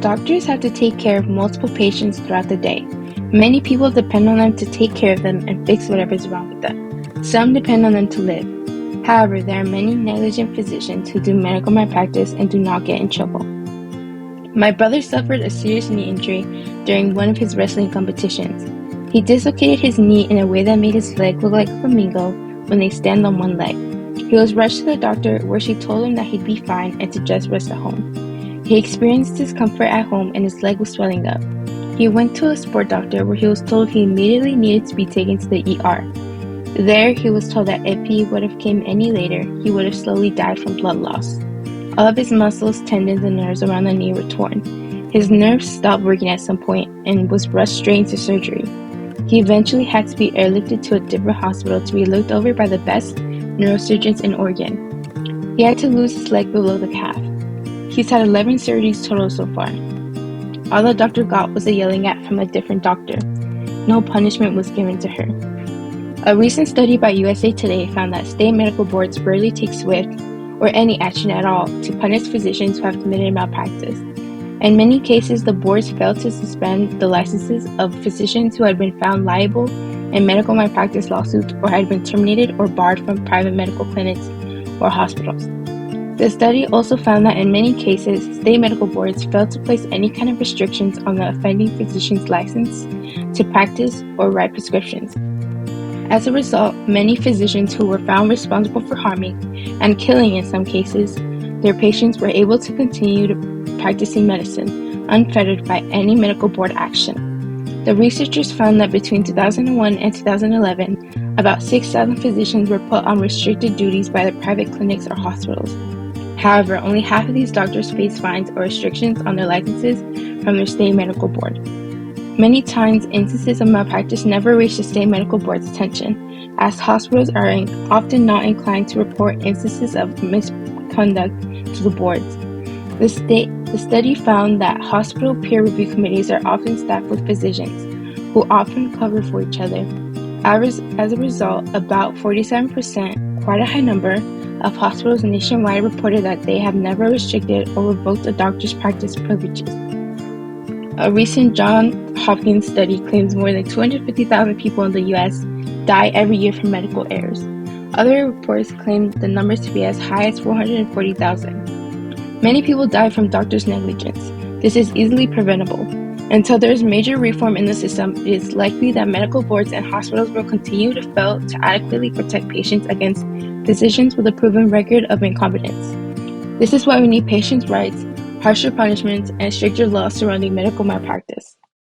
Doctors have to take care of multiple patients throughout the day. Many people depend on them to take care of them and fix whatever is wrong with them. Some depend on them to live. However, there are many negligent physicians who do medical malpractice and do not get in trouble. My brother suffered a serious knee injury during one of his wrestling competitions. He dislocated his knee in a way that made his leg look like a flamingo when they stand on one leg. He was rushed to the doctor where she told him that he'd be fine and to just rest at home. He experienced discomfort at home and his leg was swelling up. He went to a sport doctor where he was told he immediately needed to be taken to the ER. There, he was told that if he would have came any later, he would have slowly died from blood loss. All of his muscles, tendons, and nerves around the knee were torn. His nerves stopped working at some point and was rushed straight into surgery. He eventually had to be airlifted to a different hospital to be looked over by the best neurosurgeons in Oregon. He had to lose his leg below the calf. He's had 11 surgeries total so far. All the doctor got was a yelling at from a different doctor. No punishment was given to her. A recent study by USA Today found that state medical boards rarely take swift or any action at all to punish physicians who have committed malpractice. In many cases, the boards failed to suspend the licenses of physicians who had been found liable in medical malpractice lawsuits or had been terminated or barred from private medical clinics or hospitals. The study also found that in many cases, state medical boards failed to place any kind of restrictions on the offending physician's license to practice or write prescriptions. As a result, many physicians who were found responsible for harming and killing in some cases, their patients were able to continue practicing medicine unfettered by any medical board action. The researchers found that between 2001 and 2011, about 6,000 physicians were put on restricted duties by the private clinics or hospitals. However, only half of these doctors face fines or restrictions on their licenses from their state medical board. Many times, instances of malpractice never reach the state medical board's attention, as hospitals are often not inclined to report instances of misconduct to the boards. The study found that hospital peer review committees are often staffed with physicians, who often cover for each other. As a result, about 47%, quite a high number, of hospitals nationwide reported that they have never restricted or revoked a doctor's practice privileges. A recent Johns Hopkins study claims more than 250,000 people in the U.S. die every year from medical errors. Other reports claim the numbers to be as high as 440,000. Many people die from doctors' negligence. This is easily preventable. Until there is major reform in the system, it is likely that medical boards and hospitals will continue to fail to adequately protect patients against physicians with a proven record of incompetence. This is why we need patients' rights, harsher punishments, and stricter laws surrounding medical malpractice.